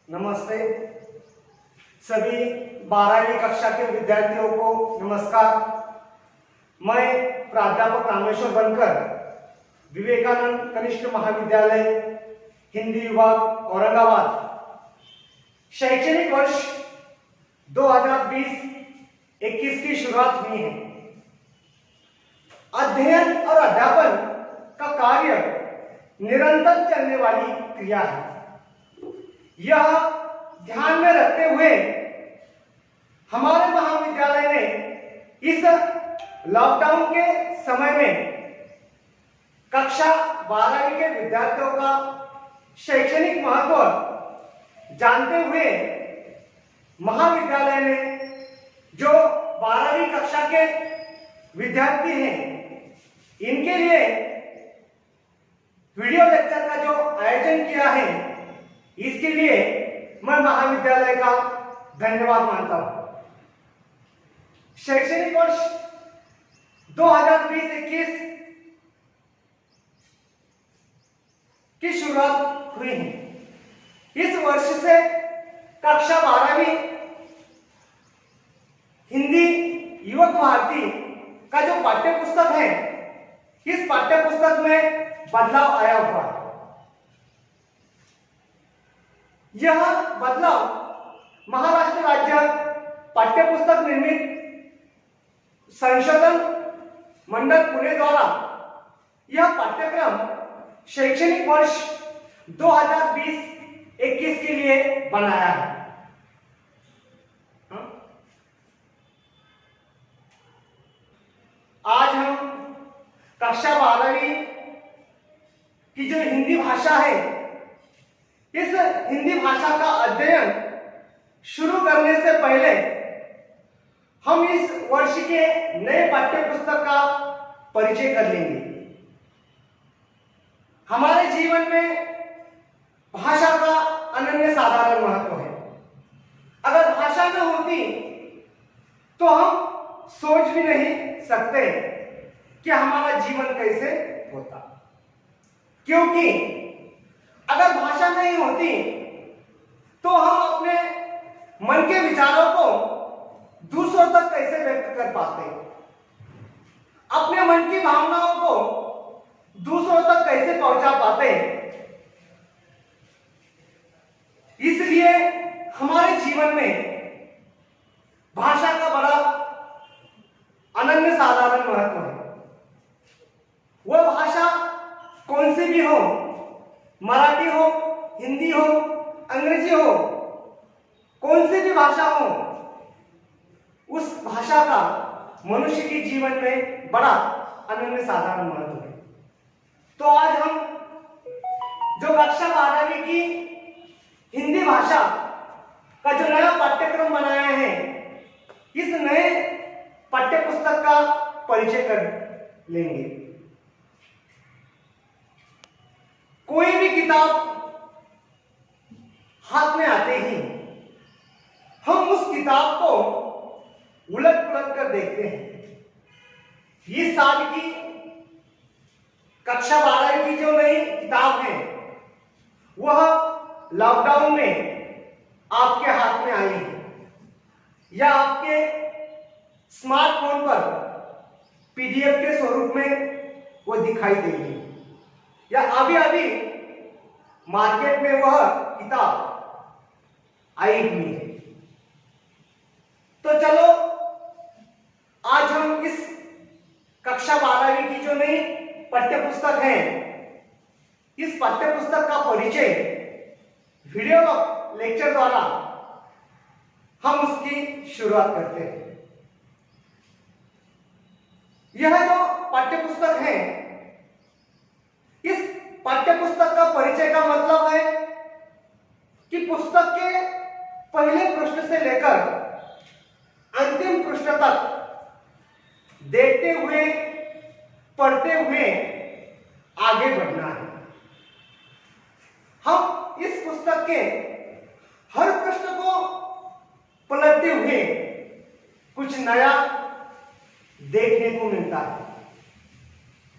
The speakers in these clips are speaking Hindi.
नमस्ते सभी 12वीं कक्षा के विद्यार्थियों को नमस्कार। मैं प्राध्यापक रामेश्वर बनकर विवेकानंद कनिष्ठ महाविद्यालय हिंदी विभाग औरंगाबाद शैक्षणिक वर्ष 2020-21 की शुरुआत हुई है। अध्ययन और अध्यापन का कार्य निरंतर चलने वाली क्रिया है। यह ध्यान में रखते हुए हमारे महाविद्यालय ने इस लॉकडाउन के समय में कक्षा 12वीं के विद्यार्थियों का शैक्षणिक महत्व जानते हुए महाविद्यालय ने जो 12वीं कक्षा के विद्यार्थी हैं इनके लिए वीडियो लेक्चर का जो आयोजन किया है इसके लिए मैं महाविद्यालय का धन्यवाद मानता हूं। शैक्षणिक वर्ष 2020-21 की शुरुआत हुई है। इस वर्ष से कक्षा 12वीं हिंदी युवक भारती का जो पाठ्य पुस्तक है इस पाठ्य पुस्तक में बदलाव आया हुआ है। यह बदलाव महाराष्ट्र राज्य पाठ्यपुस्तक निर्मित संशोधन मंडल पुणे द्वारा यह पाठ्यक्रम शैक्षणिक वर्ष 2020-21 के लिए बनाया है। आज हम कक्षा 12वीं की जो हिंदी भाषा है इस हिंदी भाषा का अध्ययन शुरू करने से पहले हम इस वर्ष के नए पाठ्य पुस्तक का परिचय कर लेंगे। हमारे जीवन में भाषा का अनन्य साधारण महत्व है। अगर भाषा न होती तो हम सोच भी नहीं सकते कि हमारा जीवन कैसे होता, क्योंकि अगर भाषा नहीं होती तो हम अपने मन के विचारों को दूसरों तक कैसे व्यक्त कर पाते, अपने मन की भावनाओं को दूसरों तक कैसे पहुंचा पाते। इसलिए हमारे जीवन में भाषा का बड़ा अनन्य साधारण महत्व है। वह भाषा कौन सी भी हो, मराठी हो, हिंदी हो, अंग्रेजी हो, कौन सी भी भाषा हो, उस भाषा का मनुष्य के जीवन में बड़ा अनन्य साधारण महत्व है। तो आज हम जो कक्षा 12वीं की हिंदी भाषा का जो नया पाठ्यक्रम बनाया है इस नए पाठ्य पुस्तक का परिचय कर लेंगे। कोई भी किताब हाथ में आते ही हम उस किताब को उलट पुलट कर देखते हैं। इस साल की कक्षा 12वीं की जो नई किताब है वह लॉकडाउन में आपके हाथ में आई है या आपके स्मार्टफोन पर पीडीएफ के स्वरूप में वो दिखाई देगी या अभी अभी मार्केट में वह किताब आई हुई है। तो चलो आज हम इस कक्षा 12वीं की जो नई पाठ्य पुस्तक है इस पाठ्य पुस्तक का परिचय वीडियो लेक्चर द्वारा हम उसकी शुरुआत करते हैं। यह जो पाठ्य पुस्तक है इस पाठ्य पुस्तक का परिचय का मतलब है कि पुस्तक के पहले पृष्ठ से लेकर अंतिम पृष्ठ तक देखते हुए पढ़ते हुए आगे बढ़ना है। हम इस पुस्तक के हर पृष्ठ को पलटते हुए कुछ नया देखने को मिलता है,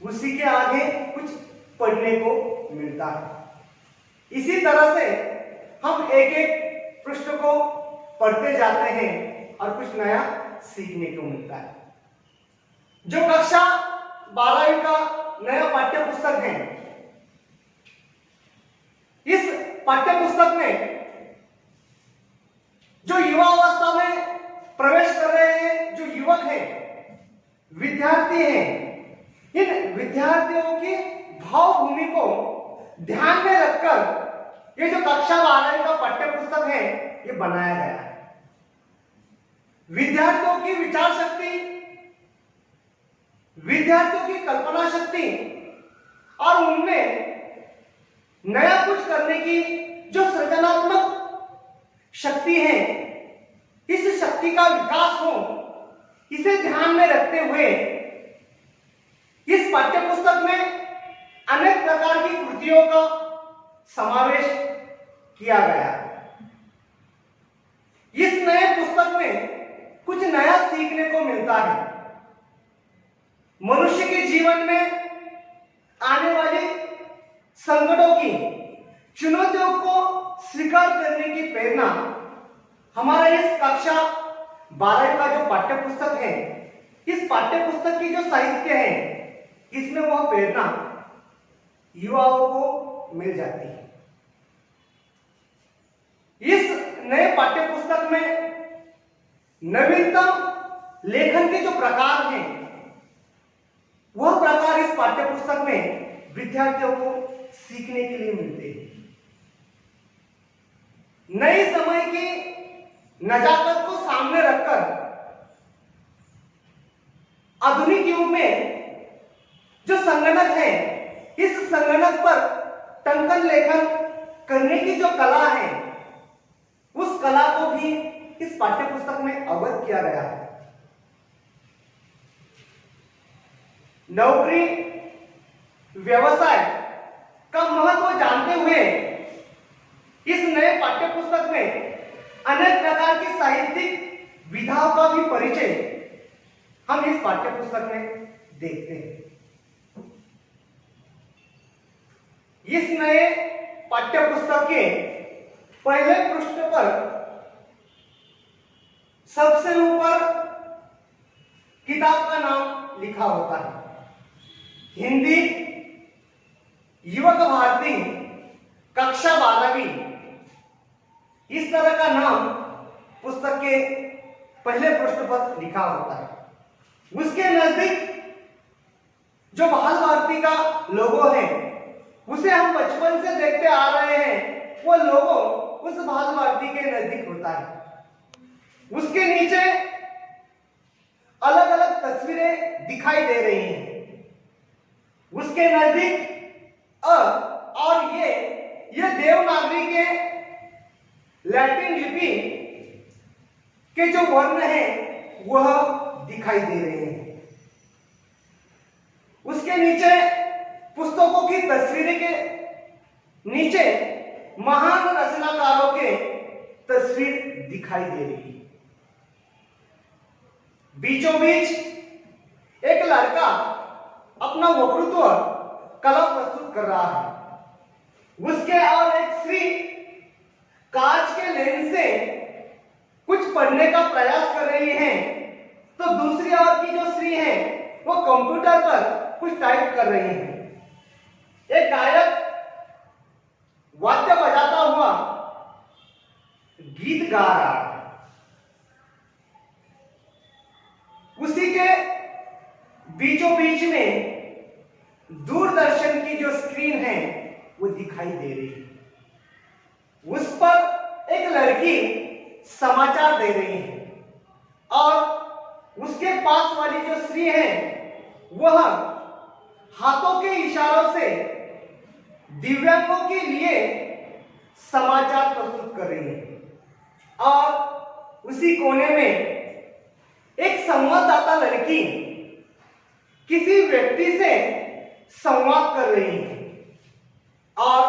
उसी के आगे कुछ पढ़ने को मिलता है। इसी तरह से हम एक एक पृष्ठ को पढ़ते जाते हैं और कुछ नया सीखने को मिलता है। जो कक्षा 12वीं का नया पाठ्य पुस्तक है, इस पाठ्य पुस्तक में जो युवा अवस्था में प्रवेश कर रहे हैं, जो युवक हैं, विद्यार्थी हैं, इन विद्यार्थियों की भावभूमि को ध्यान में रखकर ये जो कक्षा 12वीं का पाठ्य पुस्तक है ये बनाया गया है। विद्यार्थियों की विचार शक्ति, विद्यार्थियों की कल्पना शक्ति और उनमें नया कुछ करने की जो सृजनात्मक शक्ति है, इस शक्ति का विकास हो, इसे ध्यान में रखते हुए इस पाठ्य पुस्तक में अनेक प्रकार की कृतियों का समावेश किया गया है। इस नए पुस्तक में कुछ नया सीखने को मिलता है। मनुष्य के जीवन में आने वाले संकटों की, चुनौतियों को स्वीकार करने की प्रेरणा हमारा इस कक्षा 12 का जो पाठ्य पुस्तक है, इस पाठ्य पुस्तक की जो साहित्य है, इसमें वह प्रेरणा युवाओं को मिल जाती है। इस नए पाठ्य पुस्तक में नवीनतम लेखन के जो प्रकार हैं, वह प्रकार इस पाठ्य पुस्तक में विद्यार्थियों को सीखने के लिए मिलते हैं। नए समय की नजाकत को सामने रखकर आधुनिक युग में जो संगणक है, इस संगणक पर टंकन लेखन करने की जो कला है, उस कला को भी इस पाठ्य पुस्तक में अवगत किया गया है। नौकरी, व्यवसाय का महत्व जानते हुए इस नए पाठ्य पुस्तक में अनेक प्रकार की साहित्यिक विधाओं का भी परिचय हम इस पाठ्य पुस्तक में देखते हैं। इस नए पाठ्य पुस्तक के पहले पृष्ठ पर सबसे ऊपर किताब का नाम लिखा होता है, हिंदी युवक भारती कक्षा 12वीं। इस तरह का नाम पुस्तक के पहले पृष्ठ पर लिखा होता है। उसके नजदीक जो बाल भारती का लोगो है, उसे हम बचपन से देखते आ रहे हैं, वो लोगो उस बाल भारती के नजदीक होता है। उसके नीचे अलग अलग तस्वीरें दिखाई दे रही हैं। उसके नजदीक और ये देवनागरी के लैटिन लिपि के जो वर्ण हैं वह दिखाई दे रहे हैं। उसके नीचे पुस्तकों की तस्वीरें के नीचे महान रचनाकारों के तस्वीर दिखाई दे रही है। बीचों बीच एक लड़का अपना वक्तृत्व कला प्रस्तुत कर रहा है। उसके और एक स्त्री कांच के लेंस से कुछ पढ़ने का प्रयास कर रही हैं, तो दूसरी ओर की जो स्त्री है वो कंप्यूटर पर कुछ टाइप कर रही है। एक गायक वाद्य बजाता हुआ गीत गा रहा है। उसी के बीचों बीच में दूरदर्शन की जो स्क्रीन है वो दिखाई दे रही है। उस पर एक लड़की समाचार दे रही है और उसके पास वाली जो स्त्री है वह हाथों के इशारों से दिव्यांगों के लिए समाचार प्रस्तुत कर रही है। और उसी कोने में एक संवाददाता लड़की किसी व्यक्ति से संवाद कर रही है और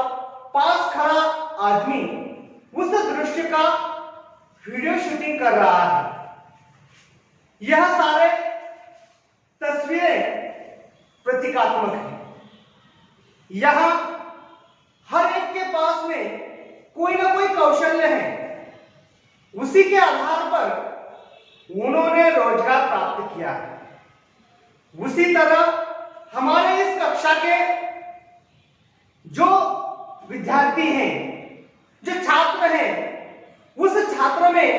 पास खड़ा आदमी उस दृश्य का वीडियो शूटिंग कर रहा है। यह सारे तस्वीरें प्रतीकात्मक है। यहां हर एक के पास में कोई ना कोई कौशल्य है, उसी के आधार पर उन्होंने रोजगार प्राप्त किया है। उसी तरह हमारे इस कक्षा के जो विद्यार्थी हैं, जो छात्र हैं, उस छात्र में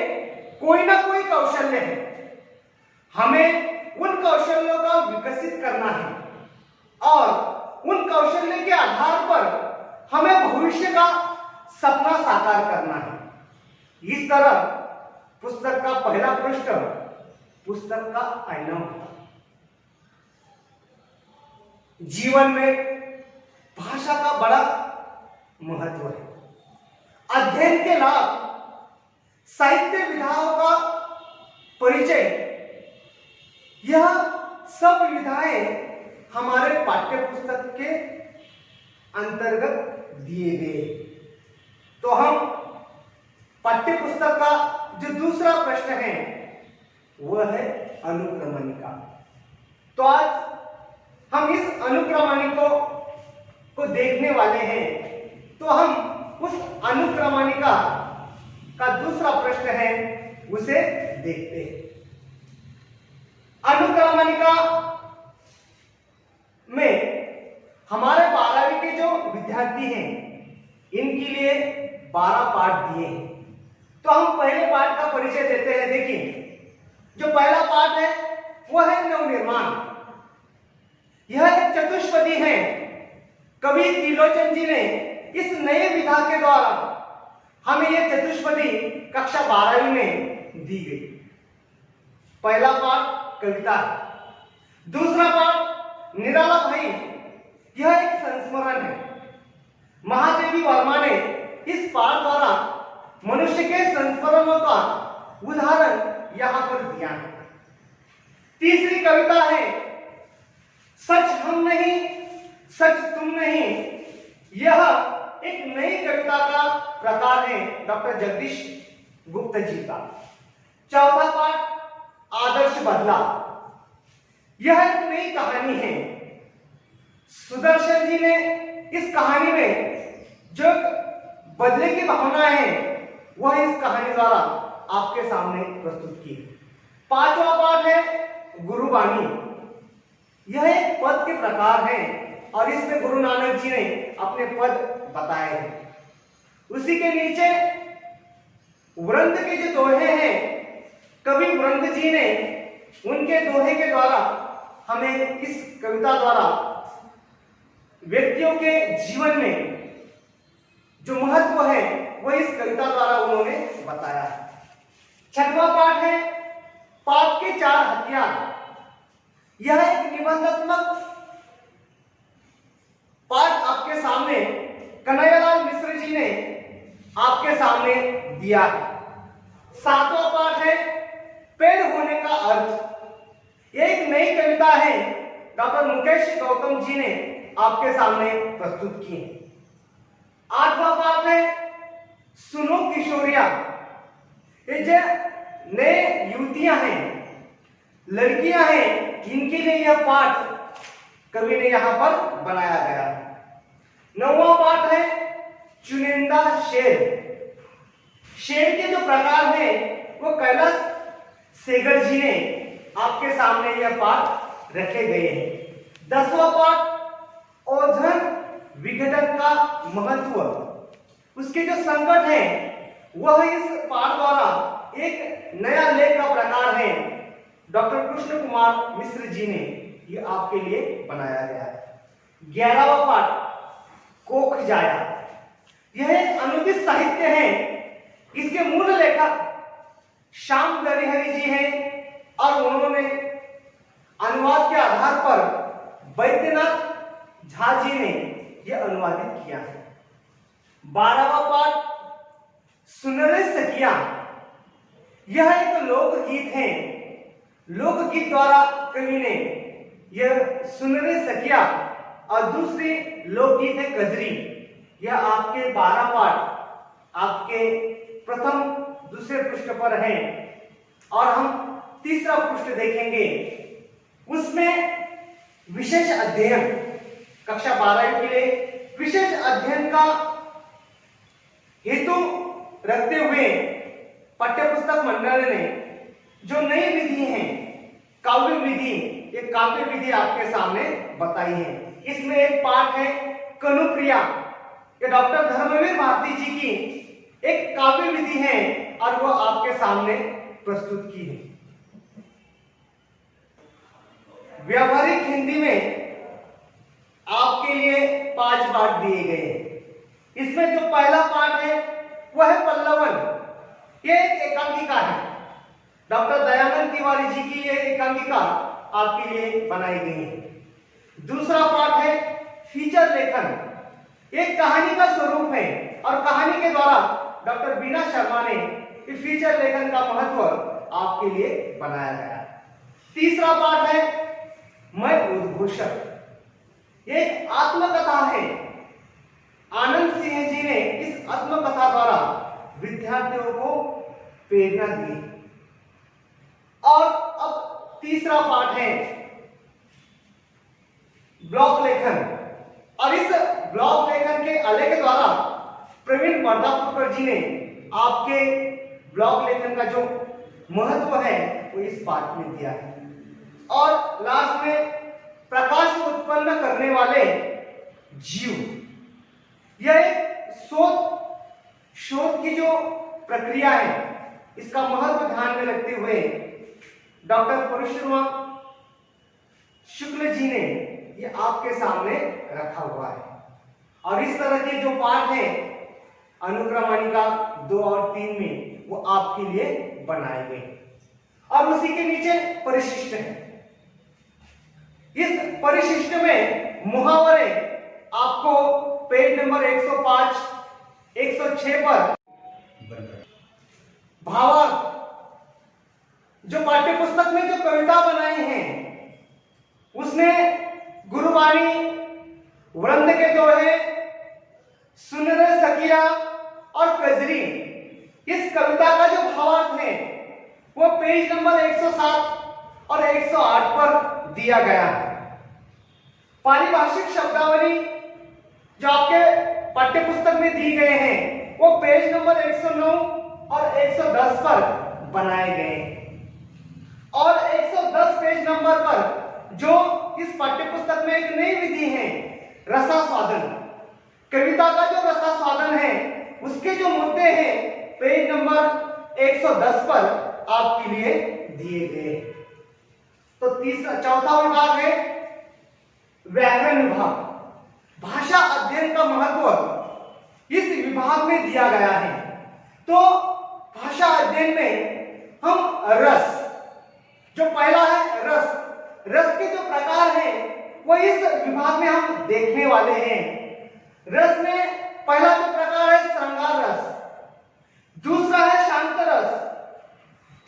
कोई ना कोई कौशल्य है। हमें उन कौशल्यों का विकसित करना है और उन कौशल्य के आधार पर हमें भविष्य का सपना साकार करना है। इस तरह पुस्तक का पहला पृष्ठ पुस्तक का आईना होता है। जीवन में भाषा का बड़ा महत्व है। अध्ययन के लाभ, साहित्य विधाओं का परिचय, यह सब विधाएं हमारे पाठ्य पुस्तक के अंतर्गत दिए गए। तो हम पाठ्य पुस्तक का जो दूसरा प्रश्न है वह है अनुक्रमणिका। तो आज हम इस अनुक्रमणिका को देखने वाले हैं। तो हम उस अनुक्रमणिका का दूसरा प्रश्न है उसे देखते हैं। अनुक्रमणिका में हमारे 12वीं के जो विद्यार्थी हैं इनके लिए 12 पाठ दिए हैं। तो हम पहले पाठ का परिचय देते हैं। देखिए, जो पहला पाठ है वह है नवनिर्माण। यह एक चतुष्पदी है। कवि त्रिलोचन जी ने इस नए विधा के द्वारा हमें यह चतुष्पदी कक्षा 12वीं में दी गई। पहला पाठ कविता है। दूसरा पाठ निराला भाई, यह एक संस्मरण है। महादेवी वर्मा ने इस पाठ द्वारा मनुष्य के संस्मरणों का उदाहरण यहां पर दिया है। तीसरी कविता है सच हम नहीं सच तुम नहीं। यह एक नई कविता का प्रकार है डॉक्टर जगदीश गुप्ता जी का। चौथा पाठ आदर्श बदला। यह एक नई कहानी है। सुदर्शन जी ने इस कहानी में जो बदले की भावना है वह इस कहानी द्वारा आपके सामने प्रस्तुत की। पांचवा पाठ है गुरुवाणी। यह एक पद के प्रकार है और इसमें गुरु नानक जी ने अपने पद बताए हैं। उसी के नीचे वृंद के जो दोहे हैं, कवि वृंद जी ने उनके दोहे के द्वारा हमें इस कविता द्वारा व्यक्तियों के जीवन में जो महत्व है वह इस कविता द्वारा उन्होंने बताया। छठवां पाठ है पाप के 4 हथियार। यह एक निबंधात्मक पाठ आपके सामने कन्हैयालाल मिश्र जी ने आपके सामने दिया है। सातवां पाठ है पेड़ होने का अर्थ। यह एक नई कविता है, डॉक्टर मुकेश गौतम जी ने आपके सामने प्रस्तुत की है। आठवां पाठ है सुनो किशोरिया। ये जो नए युवतियां हैं, लड़कियां हैं, इनके लिए यह पाठ कवि ने यहां पर बनाया गया। नौवां पाठ है चुनिंदा शेर। शेर के जो प्रकार हैं वो कैलाश सेगर जी ने आपके सामने यह पाठ रखे गए हैं। 10वां पाठ ओझन विघटन का महत्व। उसके जो संकट है वह इस पाठ द्वारा एक नया लेख का प्रकार है, डॉक्टर कृष्ण कुमार मिश्र जी ने ये आपके लिए बनाया गया है। 11वां पाठ कोख जाया। यह एक अनुदित साहित्य है। इसके मूल लेखक श्याम दरिहरी जी हैं और उन्होंने अनुवाद के आधार पर वैद्यनाथ झा जी ने यह अनुवादित किया है। 12वां पाठ सुनरे सखिया। यह एक लोकगीत है। लोकगीत द्वारा कवि ने यह सुनरे सखिया और दूसरी लोकगीत है कजरी। यह आपके 12 पाठ आपके प्रथम दूसरे पृष्ठ पर हैं और हम तीसरा पृष्ठ देखेंगे। उसमें विशेष अध्ययन, कक्षा 12 के लिए विशेष अध्ययन का हेतु रखते हुए पाठ्यपुस्तक मंडल ने जो नई विधि है काव्य विधि, एक काव्य विधि आपके सामने बताई है। इसमें एक पाठ है कनुप्रिया, ये डॉक्टर धर्मवीर भारती जी की एक काव्य विधि है और वो आपके सामने प्रस्तुत की है। व्यावहारिक हिंदी में आपके लिए 5 पाठ दिए गए हैं। इसमें जो पहला पाठ है वह है पल्लवन, ये एक एकांकिका है। डॉक्टर दयानंद तिवारी जी की ये एकांकिका आपके लिए बनाई गई है। दूसरा पाठ है फीचर लेखन, एक कहानी का स्वरूप है और कहानी के द्वारा डॉक्टर बीना शर्मा ने इस फीचर लेखन का महत्व आपके लिए बनाया गया। तीसरा पाठ है मैं उद्घोषक, एक आत्मकथा है। आनंद सिंह जी ने इस आत्मकथा द्वारा विद्यार्थियों को प्रेरणा दी। और अब तीसरा पाठ है ब्लॉक लेखन, और इस ब्लॉक लेखन के आलेख के द्वारा प्रवीण वर्धापुरकर जी ने आपके ब्लॉक लेखन का जो महत्व है वो इस पाठ में दिया है। और लास्ट में प्रकाश उत्पन्न करने वाले जीव, यह एक शोध की जो प्रक्रिया है इसका महत्व ध्यान में रखते हुए डॉक्टर परशुराम शुक्ल जी ने ये आपके सामने रखा हुआ है। और इस तरह के जो पाठ है अनुक्रमणिका 2 और 3 में वो आपके लिए बनाए गए। और उसी के नीचे परिशिष्ट है। इस परिशिष्ट में मुहावरे आपको पेज नंबर 105, 106 पर भावार्थ, जो पाठ्यपुस्तक में जो कविता बनाई है उसने गुरुवाणी वृंद के जो है सुन रे सखिया और कजरी, इस कविता का जो भावार्थ है वो पेज नंबर 107 और 108 पर दिया गया है। पारिभाषिक शब्दावली जो आपके पाठ्यपुस्तक में दी गए हैं वो पेज नंबर 109 और 110 पर बनाए गए हैं। और 110 पेज नंबर पर जो इस पाठ्यपुस्तक में एक नई विधि है रसास्वादन, कविता का जो रसास्वादन है उसके जो मुद्दे हैं पेज नंबर 110 पर आपके लिए दिए गए। तो चौथा विभाग है व्याकरण विभाग। भाषा अध्ययन का महत्व इस विभाग में दिया गया है। तो भाषा अध्ययन में हम रस, जो पहला है रस के जो प्रकार हैं वो इस विभाग में हम देखने वाले हैं। रस में पहला जो प्रकार है श्रृंगार रस, दूसरा है शांत रस,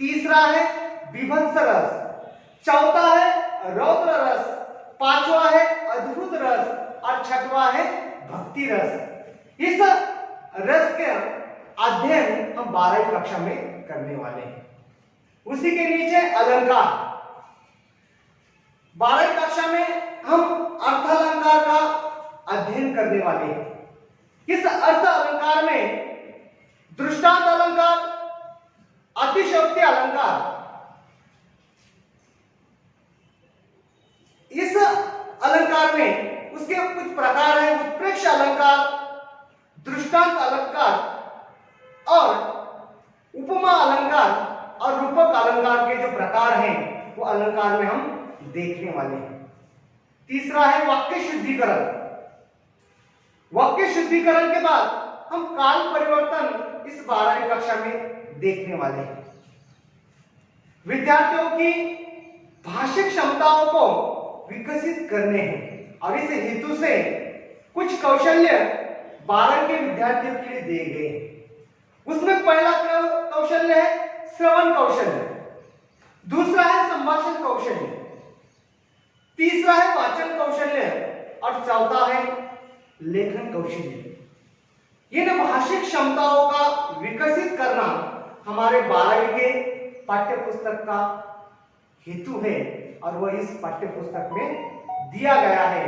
तीसरा है विभत्स रस, चौथा है रौद्र रस, पांचवा है अद्भुत रस और छठवां है भक्ति रस। इस रस के अध्ययन हम 12वीं कक्षा में करने वाले हैं। उसी के नीचे अलंकार, 12वीं कक्षा में हम अर्थ अलंकार का अध्ययन करने वाले हैं। इस अर्थ अलंकार में दृष्टांत अलंकार, अतिशयोक्ति अलंकार, इस अलंकार में उसके कुछ प्रकार हैं उत्प्रेक्ष अलंकार, दृष्टांत अलंकार और उपमा अलंकार और रूपक अलंकार के जो प्रकार हैं वो अलंकार में हम देखने वाले हैं। तीसरा है वाक्य शुद्धिकरण। वाक्य शुद्धिकरण के बाद हम काल परिवर्तन इस 12वीं कक्षा में देखने वाले हैं। विद्यार्थियों की भाषिक क्षमताओं को विकसित करने हैं और इस हेतु से कुछ कौशल्य 12वीं के विद्यार्थियों के लिए दिए गए हैं। उसमें पहला कौशल्य है श्रवण कौशल्य, दूसरा है संभाषण कौशल्य, तीसरा है वाचन कौशल्य और चौथा है लेखन कौशल्य। इन भाषिक क्षमताओं का विकसित करना हमारे 12वीं के पाठ्यपुस्तक का हेतु है और वह इस पाठ्यपुस्तक में दिया गया है।